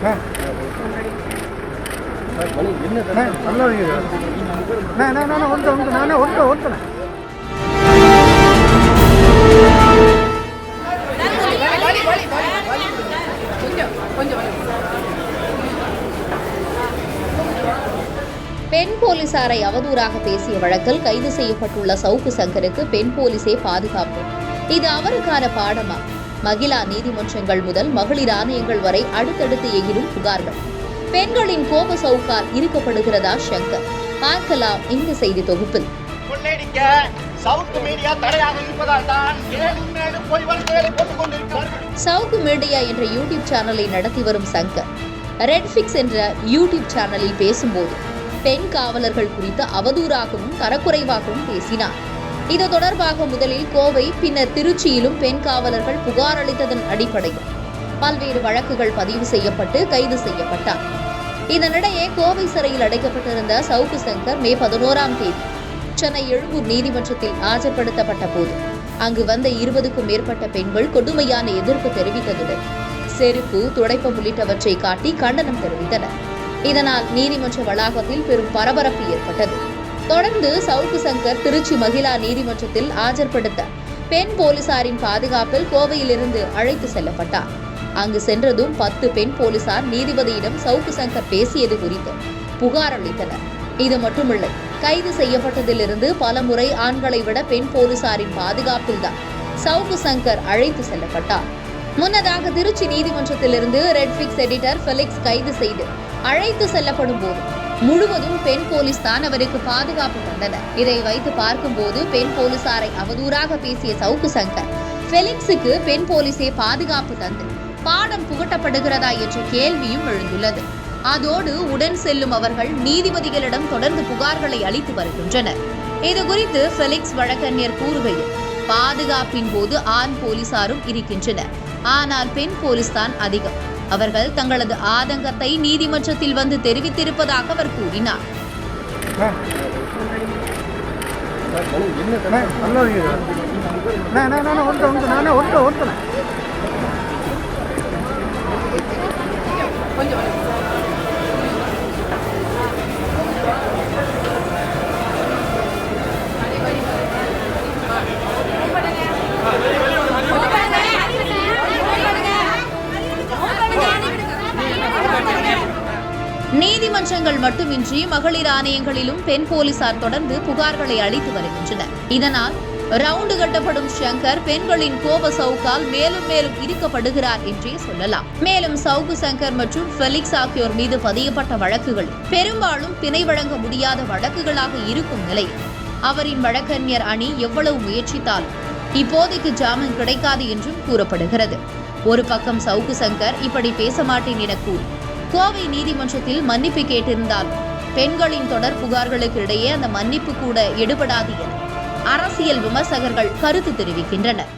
பெண் போலீசாரை அவதூறாக பேசிய வழக்கில் கைது செய்யப்பட்டுள்ள சவுக்கு சங்கருக்கு பெண் போலீசே பாதுகாப்பு. இது அவருக்கான பாடமா? மகிழா நீதிமன்றங்கள் முதல் மகளிர் ஆணையங்கள் வரை அடுத்தடுத்து எகிரும் புகார்கள். பெண்களின் கோப சவுக்கால் இருக்கப்படுகிறதா சங்கர்? பார்க்கலாம் இந்த செய்தி தொகுப்பில். சவுக்கு மீடியா என்ற யூடியூப் சேனலை நடத்தி வரும் சங்கர் ரெட்ஃபிக்ஸ் என்ற யூடியூப் சேனலில் பேசும்போது பெண் காவலர்கள் குறித்து அவதூறாகவும் தரக்குறைவாகவும் பேசினார். இது தொடர்பாக முதலில் கோவை, பின்னர் திருச்சியிலும் பெண் காவலர்கள் புகார் அளித்ததன் அடிப்படையில் பல்வேறு வழக்குகள் பதிவு செய்யப்பட்டு கைது செய்யப்பட்டார். இதனிடையே கோவை சிறையில் அடைக்கப்பட்டிருந்த சவுக்கு சங்கர் மே 11ஆம் தேதி சென்னை எழும்பூர் நீதிமன்றத்தில் ஆஜர்படுத்தப்பட்ட போது அங்கு வந்த 20க்கும் மேற்பட்ட பெண்கள் கொடுமையான எதிர்ப்பு தெரிவித்ததுடன் செருப்பு, துடைப்பம் உள்ளிட்டவற்றை காட்டி கண்டனம் தெரிவித்தனர். இதனால் நீதிமன்ற வளாகத்தில் பெரும் பரபரப்பு ஏற்பட்டது. தொடர்ந்து சவுக்கு சங்கர் திருச்சி மகிழா நீதிமன்றத்தில் ஆஜர்படுத்த பெண் போலீசாரின் பாதுகாப்பில் கோவையிலிருந்து அழைத்து செல்லப்பட்டார். அங்கு சென்றதும் 10 பெண் போலீசார் நீதிபதியிடம் சவுக்கு சங்கர் பேசியது குறித்து புகார் அளித்தனர். இது மட்டுமில்லை, கைது செய்யப்பட்டதிலிருந்து பல முறை ஆண்களை விட பெண் போலீசாரின் பாதுகாப்பில்தான் சவுக்கு சங்கர் அழைத்து செல்லப்பட்டார். முன்னதாக திருச்சி நீதிமன்றத்திலிருந்து ரெட்ஃபிக்ஸ் எடிட்டர் ஃபெலிக்ஸ் கைது செய்து அழைத்து செல்லப்படும் போது முழுவதும் பெண் போலீஸ் தான் அவருக்கு பாதுகாப்பு தந்தனர். இதை வைத்து பார்க்கும்போது பெண் போலீசாரை அவதூறாக பேசிய சவுக்கு சங்கர் ஃபெலிக்ஸுக்கு பெண் போலீஸே பாதுகாப்பு தந்து பாடம் புகட்டப்படுகிறதா என்ற கேள்வியும் எழுந்துள்ளது. அதோடு உடன் செல்லும் அவர்கள் நீதிபதிகளிடம் தொடர்ந்து புகார்களை அளித்து வருகின்றனர். இதுகுறித்து ஃபெலிக்ஸ் வழக்கறிஞர் கூறுகையில், பாதுகாப்பின் போது ஆண் போலீசாரும் இருக்கின்றனர், ஆனால் பெண் போலீஸ் தான் அதிகம். அவர்கள் தங்களது ஆதங்கத்தை நீதிமன்றத்தில் வந்து தெரிவித்திருப்பதாக அவர் கூறினார். நீதிமன்றங்கள் மட்டுமின்றி மகளிர் ஆணையங்களிலும் பெண் போலீசார் தொடர்ந்து புகார்களை அளித்து வருகின்றனர். இதனால் ரவுண்டு கட்டப்படும் சங்கர் பெண்களின் கோப சவுக்கால் மேலும் மேலும் இருக்கப்படுகிறார் என்றே சொல்லலாம். மேலும் சவுக்கு சங்கர் மற்றும் ஃபெலிக்ஸ் ஆகியோர் மீது பதியப்பட்ட வழக்குகள் பெரும்பாலும் பிணை வழங்க முடியாத வழக்குகளாக இருக்கும் நிலையில் அவரின் வழக்கறிஞர் அணி எவ்வளவு முயற்சித்தாலும் இப்போதைக்கு ஜாமீன் கிடைக்காது என்றும் கூறப்படுகிறது. ஒரு பக்கம் சவுக்கு சங்கர் இப்படி பேச மாட்டேன் என கூறி கோவை நீதிமன்றத்தில் மன்னிப்பு கேட்டிருந்தாலும் பெண்களின் தொடர் புகார்களுக்கு இடையே அந்த மன்னிப்பு கூட எடுபடாது என அரசியல் விமர்சகர்கள் கருத்து தெரிவிக்கின்றனர்.